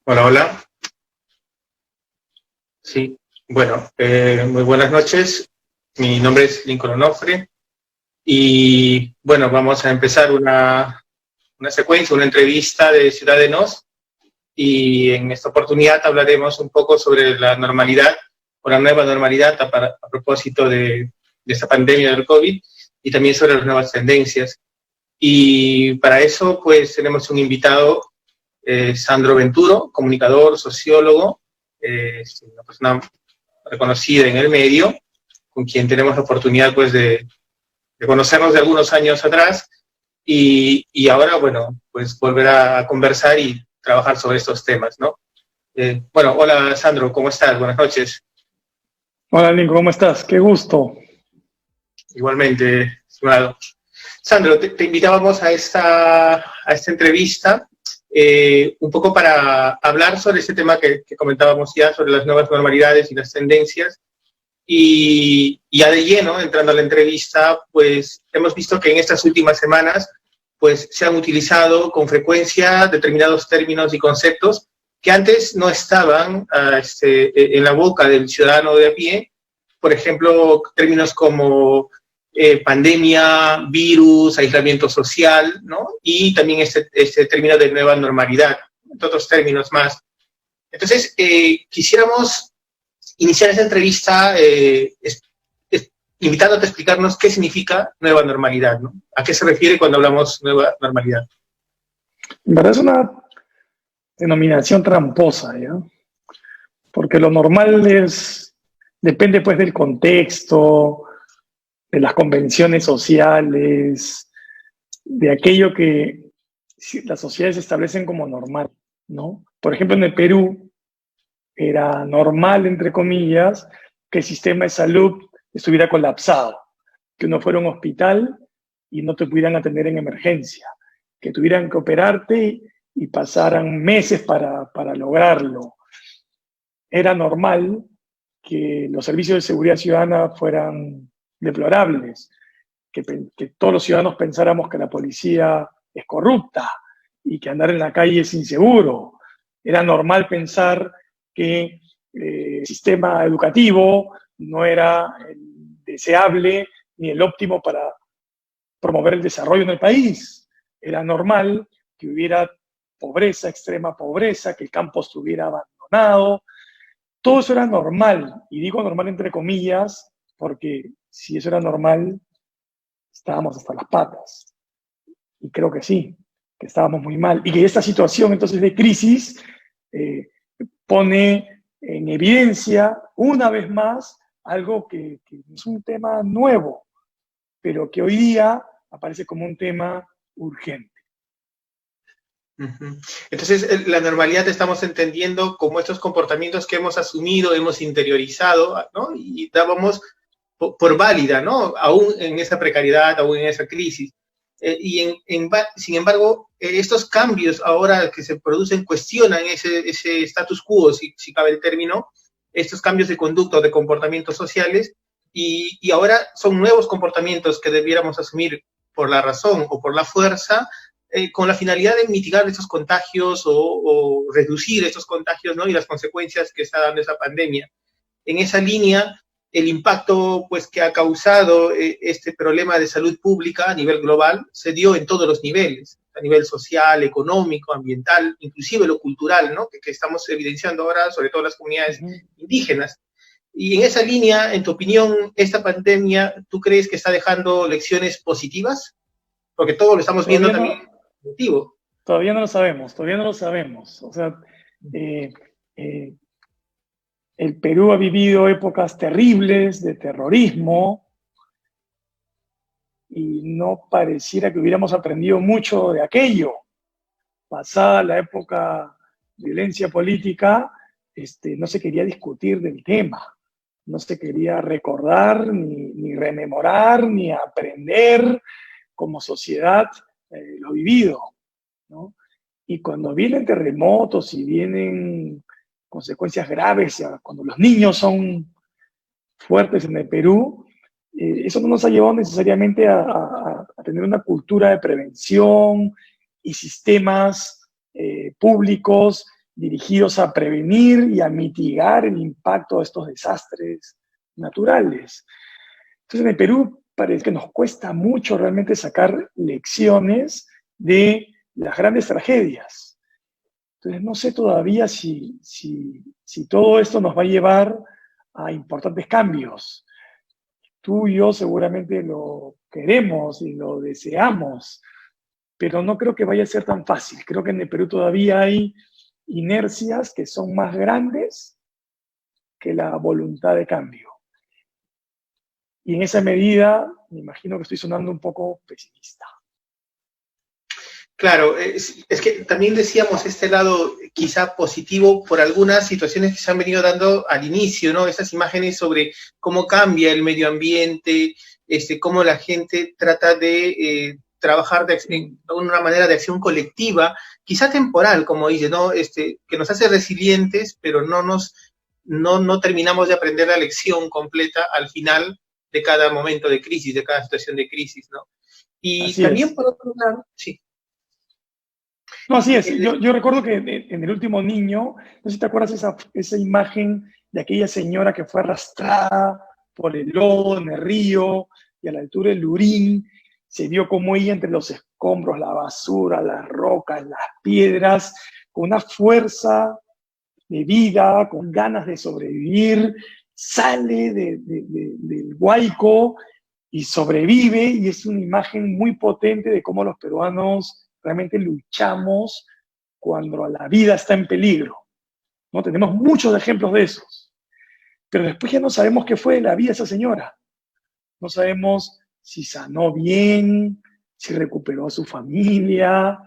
Hola, hola. Sí, bueno, muy buenas noches. Mi nombre es Lincoln Onofre y bueno, vamos a empezar una secuencia, una entrevista de Ciudadanos y en esta oportunidad hablaremos un poco sobre la normalidad o la nueva normalidad a propósito de esta pandemia del COVID y también sobre las nuevas tendencias. Y para eso pues tenemos un invitado, Sandro Venturo, comunicador, sociólogo, una persona reconocida en el medio, con quien tenemos la oportunidad pues de conocernos de algunos años atrás y ahora, bueno, pues volver a conversar y trabajar sobre estos temas, ¿no? Bueno, hola Sandro, ¿cómo estás? Buenas noches. Hola, Nico, ¿cómo estás? Qué gusto. Igualmente, estimado. Sandro, te invitábamos a esta entrevista un poco para hablar sobre este tema que comentábamos ya, sobre las nuevas normalidades y las tendencias. Y ya de lleno, entrando a la entrevista, pues hemos visto que en estas últimas semanas pues se han utilizado con frecuencia determinados términos y conceptos que antes no estaban en la boca del ciudadano de a pie. Por ejemplo, términos como pandemia, virus, aislamiento social, ¿no? Y también este término de nueva normalidad, entre otros términos más. Entonces, quisiéramos iniciar esta entrevista invitándote a explicarnos qué significa nueva normalidad, ¿no? ¿A qué se refiere cuando hablamos nueva normalidad? En verdad es una denominación tramposa, ¿ya? Porque lo normal depende pues del contexto, de las convenciones sociales, de aquello que las sociedades establecen como normal, ¿no? Por ejemplo, en el Perú era normal, entre comillas, que el sistema de salud estuviera colapsado, que uno fuera a un hospital y no te pudieran atender en emergencia, que tuvieran que operarte y pasaran meses para lograrlo. Era normal que los servicios de seguridad ciudadana fueran deplorables, que todos los ciudadanos pensáramos que la policía es corrupta y que andar en la calle es inseguro. Era normal pensar que el sistema educativo no era el deseable ni el óptimo para promover el desarrollo en el país. Era normal que hubiera pobreza, extrema pobreza, que el campo estuviera abandonado. Todo eso era normal, y digo normal entre comillas, porque si eso era normal, estábamos hasta las patas. Y creo que sí, que estábamos muy mal. Y que esta situación entonces de crisis pone en evidencia una vez más algo que es un tema nuevo, pero que hoy día aparece como un tema urgente. Entonces, la normalidad estamos entendiendo como estos comportamientos que hemos asumido, hemos interiorizado, ¿no? Y dábamos por válida, ¿no? Aún en esa precariedad, aún en esa crisis. Sin embargo, estos cambios ahora que se producen cuestionan ese status quo, si cabe el término, estos cambios de conducta o de comportamientos sociales, y ahora son nuevos comportamientos que debiéramos asumir por la razón o por la fuerza, con la finalidad de mitigar estos contagios o reducir estos contagios, ¿no? Y las consecuencias que está dando esa pandemia. En esa línea, el impacto pues, que ha causado este problema de salud pública a nivel global se dio en todos los niveles, a nivel social, económico, ambiental, inclusive lo cultural, ¿no? que estamos evidenciando ahora, sobre todo las comunidades indígenas. Y en esa línea, en tu opinión, esta pandemia, ¿tú crees que está dejando lecciones positivas? Porque todo lo estamos viendo también positivo. Todavía no lo sabemos. O sea, el Perú ha vivido épocas terribles de terrorismo y no pareciera que hubiéramos aprendido mucho de aquello. Pasada la época de violencia política, no se quería discutir del tema, no se quería recordar, ni rememorar, ni aprender como sociedad lo vivido, ¿no? Y cuando vienen terremotos y vienen consecuencias graves, cuando los niños son fuertes en el Perú, eso no nos ha llevado necesariamente a tener una cultura de prevención y sistemas públicos dirigidos a prevenir y a mitigar el impacto de estos desastres naturales. Entonces, en el Perú parece que nos cuesta mucho realmente sacar lecciones de las grandes tragedias. Entonces, no sé todavía si todo esto nos va a llevar a importantes cambios. Tú y yo seguramente lo queremos y lo deseamos, pero no creo que vaya a ser tan fácil. Creo que en el Perú todavía hay inercias que son más grandes que la voluntad de cambio. Y en esa medida, me imagino que estoy sonando un poco pesimista. Claro, es que también decíamos este lado quizá positivo por algunas situaciones que se han venido dando al inicio, ¿no? Esas imágenes sobre cómo cambia el medio ambiente, cómo la gente trata de trabajar de una manera de acción colectiva, quizá temporal, como dice, ¿no? Que nos hace resilientes, pero no terminamos de aprender la lección completa al final de cada momento de crisis, de cada situación de crisis, ¿no? Y Así también es. por otro lado, sí. No, así es. Yo recuerdo que en El último niño, no sé si te acuerdas esa imagen de aquella señora que fue arrastrada por el lodo en el río y a la altura del Lurín, se vio como ella entre los escombros, la basura, las rocas, las piedras, con una fuerza de vida, con ganas de sobrevivir, sale del huaico y sobrevive, y es una imagen muy potente de cómo los peruanos realmente luchamos cuando la vida está en peligro, ¿no? Tenemos muchos ejemplos de esos, pero después ya no sabemos qué fue de la vida de esa señora. No sabemos si sanó bien, si recuperó a su familia,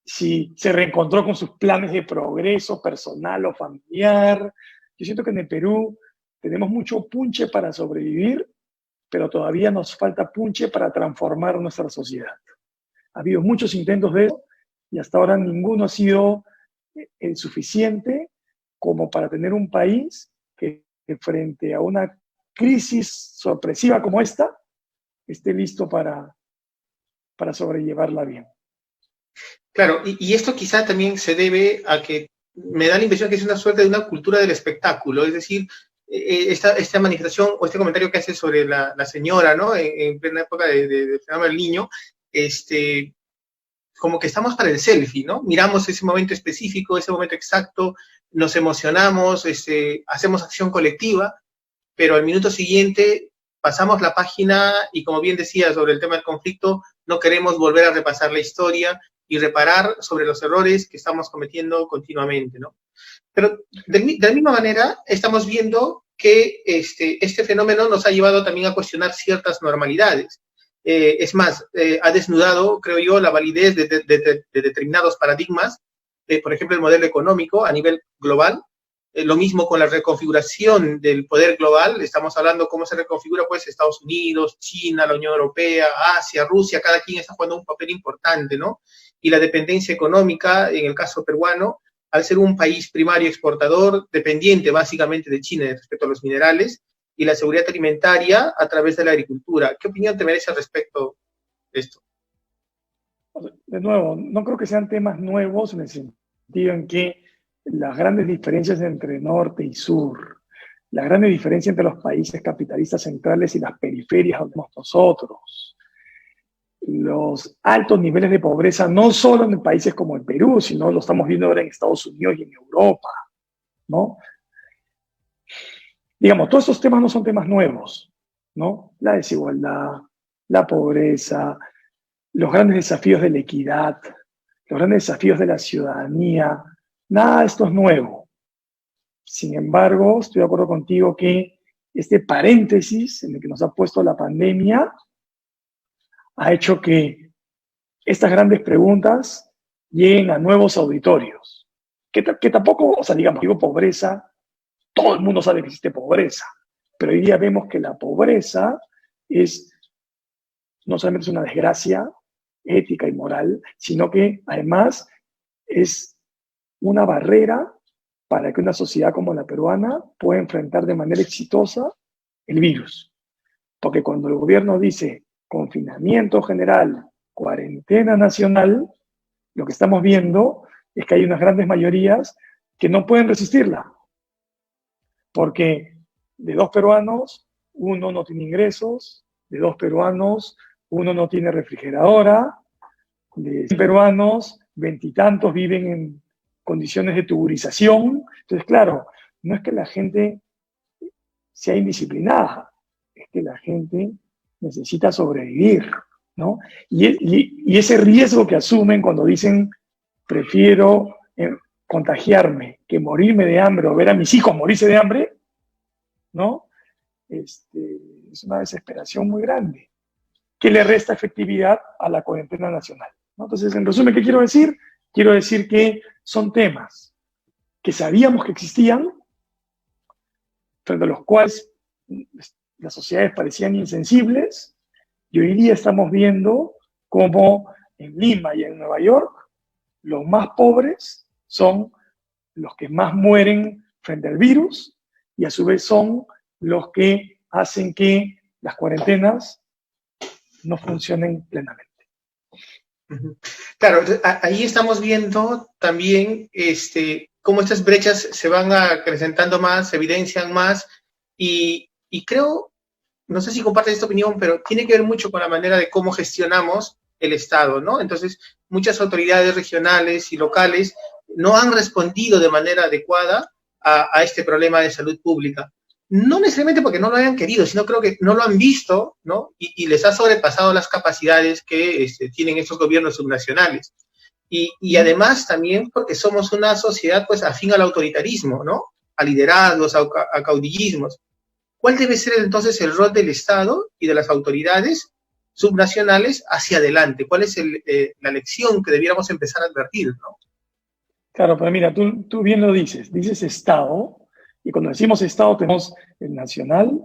si se reencontró con sus planes de progreso personal o familiar. Yo siento que en el Perú tenemos mucho punche para sobrevivir, pero todavía nos falta punche para transformar nuestra sociedad. Ha habido muchos intentos de eso y hasta ahora ninguno ha sido el suficiente como para tener un país que frente a una crisis sorpresiva como esta esté listo para sobrellevarla bien. Claro, y esto quizá también se debe a que me da la impresión que es una suerte de una cultura del espectáculo, es decir, esta manifestación o este comentario que hace sobre la señora, ¿no? En plena época de fenómeno del niño, como que estamos para el selfie, ¿no? Miramos ese momento específico, ese momento exacto, nos emocionamos, hacemos acción colectiva, pero al minuto siguiente pasamos la página y, como bien decía sobre el tema del conflicto, no queremos volver a repasar la historia y reparar sobre los errores que estamos cometiendo continuamente, ¿no? Pero de la misma manera estamos viendo que este fenómeno nos ha llevado también a cuestionar ciertas normalidades. Es más, ha desnudado, creo yo, la validez de determinados paradigmas, por ejemplo, el modelo económico a nivel global. Lo mismo con la reconfiguración del poder global, estamos hablando cómo se reconfigura pues Estados Unidos, China, la Unión Europea, Asia, Rusia, cada quien está jugando un papel importante, ¿no? Y la dependencia económica, en el caso peruano, al ser un país primario exportador, dependiente básicamente de China respecto a los minerales, y la seguridad alimentaria a través de la agricultura. ¿Qué opinión te merece al respecto de esto? De nuevo, no creo que sean temas nuevos en el sentido en que las grandes diferencias entre norte y sur, la gran diferencia entre los países capitalistas centrales y las periferias donde estamos nosotros, los altos niveles de pobreza, no solo en países como el Perú, sino lo estamos viendo ahora en Estados Unidos y en Europa, ¿no? Digamos, todos estos temas no son temas nuevos, ¿no? La desigualdad, la pobreza, los grandes desafíos de la equidad, los grandes desafíos de la ciudadanía, nada de esto es nuevo. Sin embargo, estoy de acuerdo contigo que este paréntesis en el que nos ha puesto la pandemia ha hecho que estas grandes preguntas lleguen a nuevos auditorios. Que tampoco, o sea, digamos, digo pobreza, todo el mundo sabe que existe pobreza, pero hoy día vemos que la pobreza no solamente es una desgracia ética y moral, sino que además es una barrera para que una sociedad como la peruana pueda enfrentar de manera exitosa el virus. Porque cuando el gobierno dice confinamiento general, cuarentena nacional, lo que estamos viendo es que hay unas grandes mayorías que no pueden resistirla, porque de 2 peruanos, 1 no tiene ingresos, de 2 peruanos, 1 no tiene refrigeradora, de 100 peruanos, 20 y tantos viven en condiciones de tuburización. Entonces, claro, no es que la gente sea indisciplinada, es que la gente necesita sobrevivir, ¿no? Y ese riesgo que asumen cuando dicen, prefiero contagiarme que morirme de hambre o ver a mis hijos morirse de hambre, ¿no? Es una desesperación muy grande que le resta efectividad a la cuarentena nacional, ¿no? Entonces, en resumen, ¿qué quiero decir? Quiero decir que son temas que sabíamos que existían, frente a los cuales las sociedades parecían insensibles, y hoy día estamos viendo cómo en Lima y en Nueva York los más pobres son los que más mueren frente al virus y a su vez son los que hacen que las cuarentenas no funcionen plenamente. Claro, ahí estamos viendo también cómo estas brechas se van acrecentando más, se evidencian más, y creo, no sé si compartes esta opinión, pero tiene que ver mucho con la manera de cómo gestionamos el Estado, ¿no? Entonces, muchas autoridades regionales y locales no han respondido de manera adecuada a este problema de salud pública. No necesariamente porque no lo hayan querido, sino creo que no lo han visto, ¿no? Y les ha sobrepasado las capacidades que tienen estos gobiernos subnacionales. Y además también porque somos una sociedad pues afín al autoritarismo, ¿no? A liderazgos, a caudillismos. ¿Cuál debe ser entonces el rol del Estado y de las autoridades subnacionales hacia adelante? ¿Cuál es la lección que debiéramos empezar a advertir, ¿no? Claro, pero mira, tú bien lo dices Estado, y cuando decimos Estado tenemos el nacional,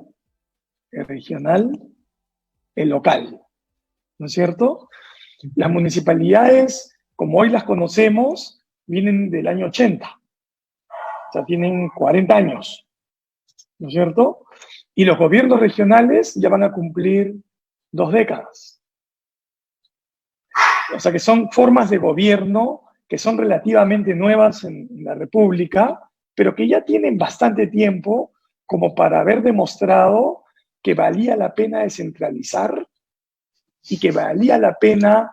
el regional, el local, ¿no es cierto? Las municipalidades, como hoy las conocemos, vienen del año 80, o sea, tienen 40 años, ¿no es cierto? Y los gobiernos regionales ya van a cumplir 2 décadas. O sea que son formas de gobierno que son relativamente nuevas en la República, pero que ya tienen bastante tiempo como para haber demostrado que valía la pena descentralizar y que valía la pena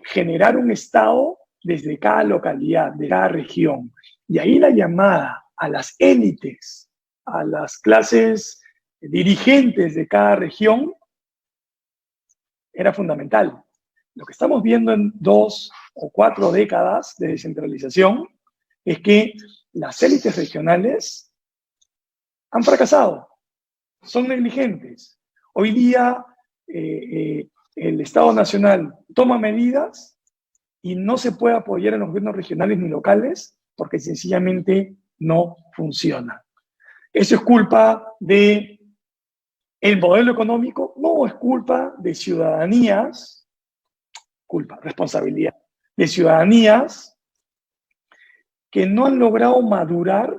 generar un Estado desde cada localidad, de cada región. Y ahí la llamada a las élites, a las clases dirigentes de cada región, era fundamental. Lo que estamos viendo en 2 o 4 décadas de descentralización es que las élites regionales han fracasado, son negligentes. Hoy día el Estado Nacional toma medidas y no se puede apoyar a los gobiernos regionales ni locales porque sencillamente no funciona. ¿Eso es culpa de el modelo económico? No, es culpa de ciudadanías, responsabilidad de ciudadanías que no han logrado madurar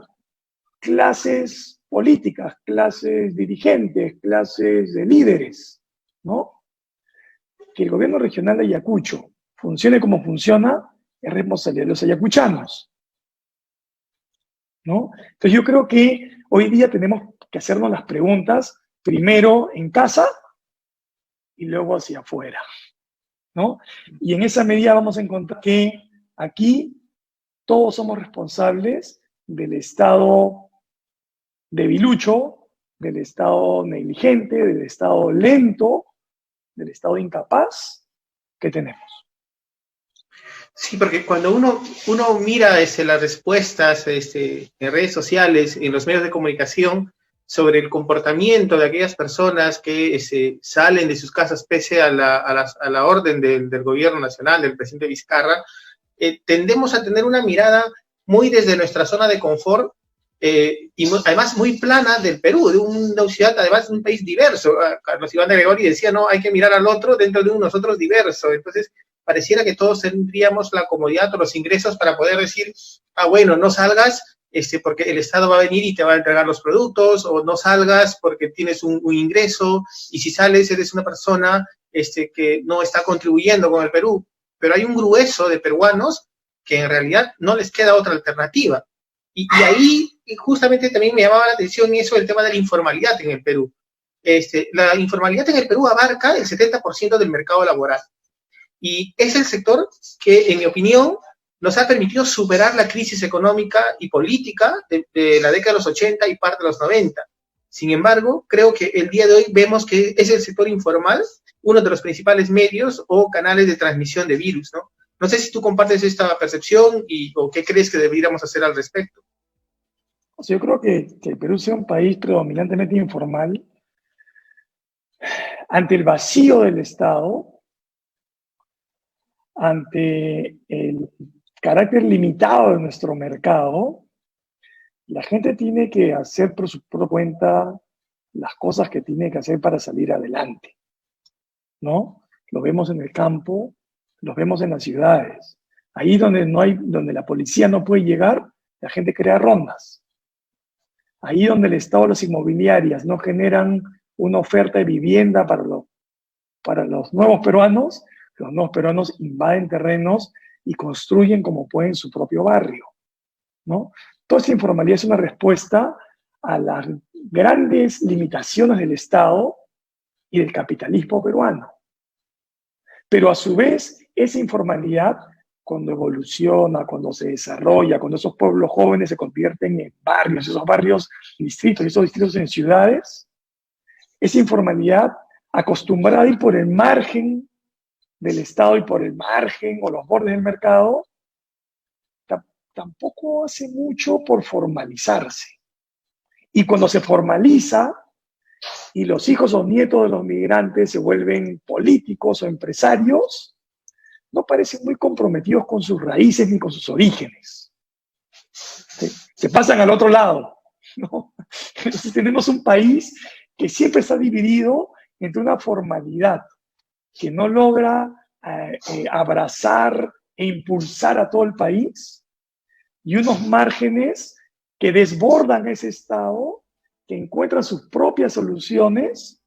clases políticas, clases dirigentes, clases de líderes, ¿no? Que el gobierno regional de Ayacucho funcione como funciona es responsabilidad de los ayacuchanos, ¿no? Entonces yo creo que hoy día tenemos que hacernos las preguntas primero en casa y luego hacia afuera, ¿no? Y en esa medida vamos a encontrar que aquí todos somos responsables del Estado debilucho, del Estado negligente, del Estado lento, del Estado incapaz que tenemos. Sí, porque cuando uno mira las respuestas en redes sociales, en los medios de comunicación, sobre el comportamiento de aquellas personas que salen de sus casas pese a la orden del gobierno nacional, del presidente Vizcarra, tendemos a tener una mirada muy desde nuestra zona de confort y además muy plana del Perú, de una ciudad, además de un país diverso. Carlos Iván de Gregori decía, no, hay que mirar al otro dentro de nosotros diverso. Entonces, pareciera que todos tendríamos la comodidad o los ingresos para poder decir, bueno, no salgas porque el Estado va a venir y te va a entregar los productos, o no salgas porque tienes un ingreso, y si sales eres una persona que no está contribuyendo con el Perú. Pero hay un grueso de peruanos que en realidad no les queda otra alternativa. Y ahí justamente también me llamaba la atención eso del tema de la informalidad en el Perú. La informalidad en el Perú abarca el 70% del mercado laboral. Y es el sector que, en mi opinión, nos ha permitido superar la crisis económica y política de la década de los 80 y parte de los 90. Sin embargo, creo que el día de hoy vemos que es el sector informal uno de los principales medios o canales de transmisión de virus, ¿no? No sé si tú compartes esta percepción o qué crees que deberíamos hacer al respecto. O sea, yo creo que el Perú sea un país predominantemente informal ante el vacío del Estado, ante el carácter limitado de nuestro mercado. La gente tiene que hacer por su propia cuenta las cosas que tiene que hacer para salir adelante, ¿no? Lo vemos en el campo, lo vemos en las ciudades. Ahí donde la policía no puede llegar, la gente crea rondas. Ahí donde el Estado y las inmobiliarias no generan una oferta de vivienda para los nuevos peruanos, los nuevos peruanos invaden terrenos y construyen como pueden su propio barrio, ¿no? Toda esta informalidad es una respuesta a las grandes limitaciones del Estado y del capitalismo peruano. Pero a su vez, esa informalidad, cuando evoluciona, cuando se desarrolla, cuando esos pueblos jóvenes se convierten en barrios, esos barrios en distritos, esos distritos en ciudades, esa informalidad acostumbrada a ir por el margen del Estado y por el margen o los bordes del mercado, tampoco hace mucho por formalizarse. Y cuando se formaliza y los hijos o nietos de los migrantes se vuelven políticos o empresarios, no parecen muy comprometidos con sus raíces ni con sus orígenes. Se pasan al otro lado, ¿no? Entonces tenemos un país que siempre está dividido entre una formalidad que no logra abrazar e impulsar a todo el país y unos márgenes que desbordan ese Estado, que encuentran sus propias soluciones,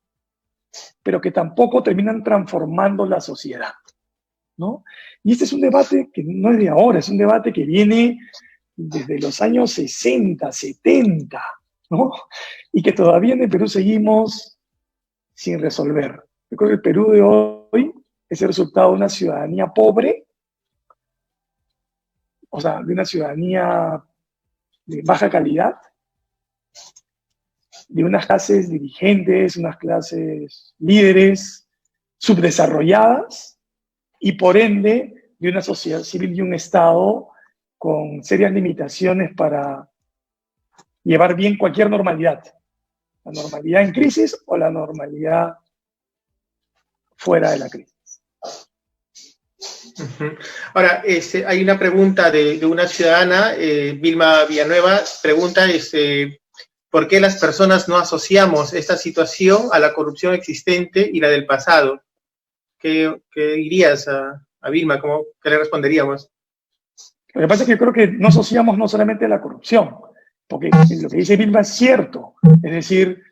pero que tampoco terminan transformando la sociedad, ¿no? Y este es un debate que no es de ahora, es un debate que viene desde los años 60, 70, ¿no? Y que todavía en el Perú seguimos sin resolver. Yo creo que el Perú de hoy es el resultado de una ciudadanía pobre, o sea, de una ciudadanía de baja calidad, de unas clases dirigentes, unas clases líderes subdesarrolladas y por ende de una sociedad civil y un Estado con serias limitaciones para llevar bien cualquier normalidad. La normalidad en crisis o la normalidad fuera de la crisis. Ahora, hay una pregunta de una ciudadana, Vilma Villanueva, pregunta ¿por qué las personas no asociamos esta situación a la corrupción existente y la del pasado? ¿Qué dirías a Vilma? ¿Qué le responderíamos? Lo que pasa es que yo creo que no asociamos no solamente a la corrupción, porque lo que dice Vilma es cierto, es decir,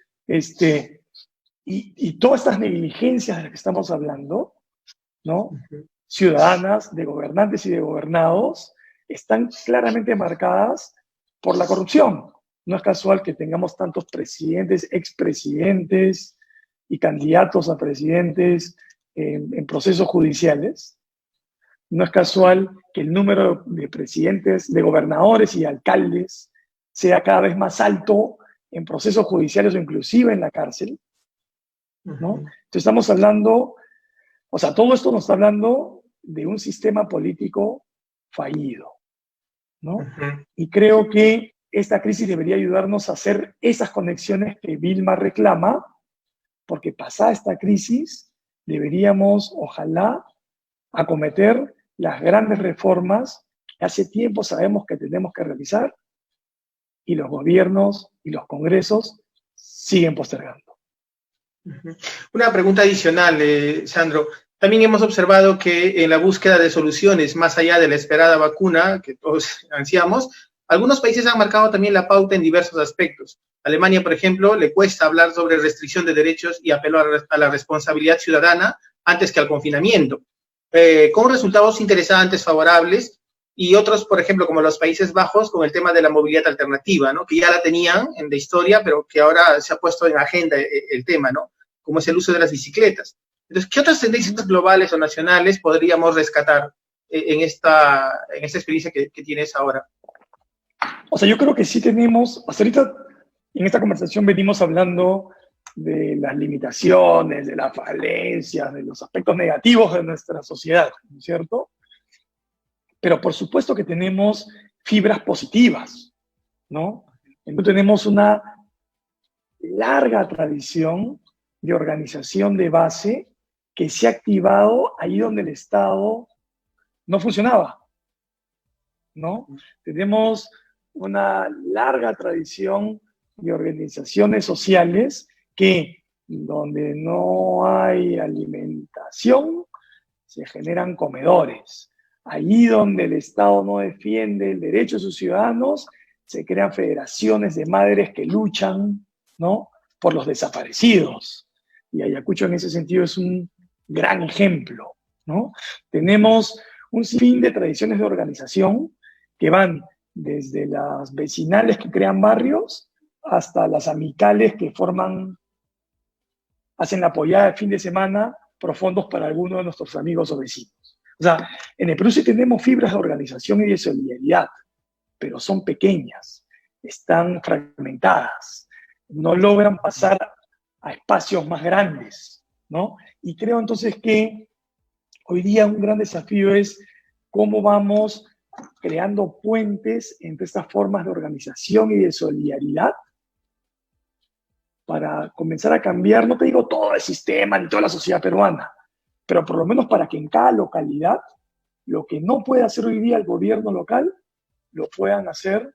y todas estas negligencias de las que estamos hablando, ¿no? Ciudadanas, de gobernantes y de gobernados, están claramente marcadas por la corrupción. No es casual que tengamos tantos presidentes, expresidentes y candidatos a presidentes en procesos judiciales. No es casual que el número de presidentes, de gobernadores y alcaldes sea cada vez más alto en procesos judiciales o inclusive en la cárcel, ¿no? Entonces estamos hablando, o sea, todo esto nos está hablando de un sistema político fallido, ¿no? Y creo que esta crisis debería ayudarnos a hacer esas conexiones que Vilma reclama, porque pasada esta crisis deberíamos, ojalá, acometer las grandes reformas que hace tiempo sabemos que tenemos que realizar y los gobiernos y los congresos siguen postergando. Una pregunta adicional, Sandro. También hemos observado que en la búsqueda de soluciones, más allá de la esperada vacuna que todos ansiamos, algunos países han marcado también la pauta en diversos aspectos. Alemania, por ejemplo, le cuesta hablar sobre restricción de derechos y apelo a la responsabilidad ciudadana antes que al confinamiento, con resultados interesantes, favorables, y otros, por ejemplo, como los Países Bajos, con el tema de la movilidad alternativa, ¿no? Que ya la tenían en la historia, pero que ahora se ha puesto en agenda el tema, ¿no? Como es el uso de las bicicletas. Entonces, ¿qué otras tendencias globales o nacionales podríamos rescatar en esta experiencia que tienes ahora? O sea, yo creo que sí tenemos, hasta ahorita en esta conversación venimos hablando de las limitaciones, de las falencias, de los aspectos negativos de nuestra sociedad, ¿no es cierto? Pero por supuesto que tenemos fibras positivas, ¿no? Entonces tenemos una larga tradición de organización de base que se ha activado ahí donde el Estado no funcionaba, ¿no? Tenemos una larga tradición de organizaciones sociales que donde no hay alimentación se generan comedores. Allí donde el Estado no defiende el derecho de sus ciudadanos, se crean federaciones de madres que luchan, ¿no?, por los desaparecidos. Y Ayacucho en ese sentido es un gran ejemplo, ¿no? Tenemos un sinfín de tradiciones de organización que van desde las vecinales que crean barrios hasta las amicales que hacen la apoyada de fin de semana por fondos para algunos de nuestros amigos o vecinos. O sea, en el Perú sí tenemos fibras de organización y de solidaridad, pero son pequeñas, están fragmentadas, no logran pasar a espacios más grandes, ¿no? Y creo entonces que hoy día un gran desafío es cómo vamos creando puentes entre estas formas de organización y de solidaridad para comenzar a cambiar, no te digo todo el sistema ni toda la sociedad peruana, pero por lo menos para que en cada localidad lo que no puede hacer hoy día el gobierno local, lo puedan hacer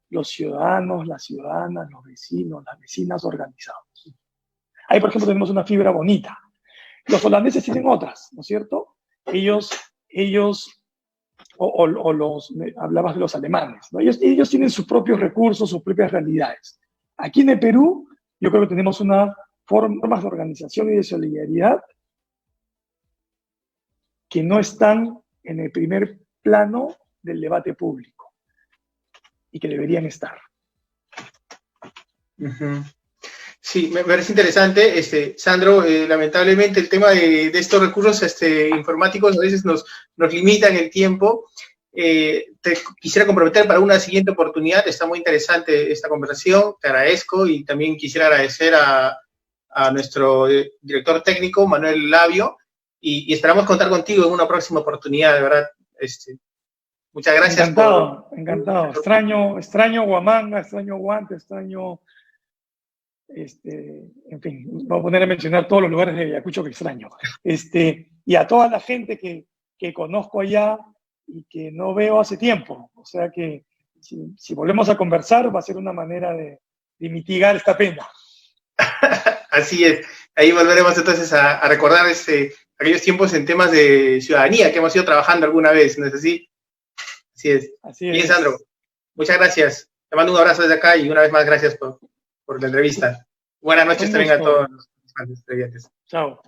los ciudadanos, las ciudadanas, los vecinos, las vecinas organizados. Ahí, por ejemplo, tenemos una fibra bonita. Los holandeses tienen otras, ¿no es cierto? Hablabas de los alemanes, ¿no? Ellos tienen sus propios recursos, sus propias realidades. Aquí en el Perú, yo creo que tenemos unas formas de organización y de solidaridad que no están en el primer plano del debate público y que deberían estar. Uh-huh. Sí, me parece interesante, Sandro. Lamentablemente el tema de estos recursos informáticos a veces nos limitan el tiempo. Te quisiera comprometer para una siguiente oportunidad. Está muy interesante esta conversación, te agradezco, y también quisiera agradecer a nuestro director técnico, Manuel Labio, y esperamos contar contigo en una próxima oportunidad, de verdad. Muchas gracias. Encantado. Extraño Huamanga, extraño Guante, extraño... en fin, voy a poner a mencionar todos los lugares de Ayacucho que extraño. Y a toda la gente que conozco allá y que no veo hace tiempo. O sea que si volvemos a conversar va a ser una manera de mitigar esta pena. Así es. Ahí volveremos entonces a recordar aquellos tiempos en temas de ciudadanía que hemos ido trabajando alguna vez, ¿no es así? Así es. Bien, Sandro. Muchas gracias. Te mando un abrazo desde acá y una vez más gracias por la entrevista. Buenas noches también a todos los televidentes. Chao.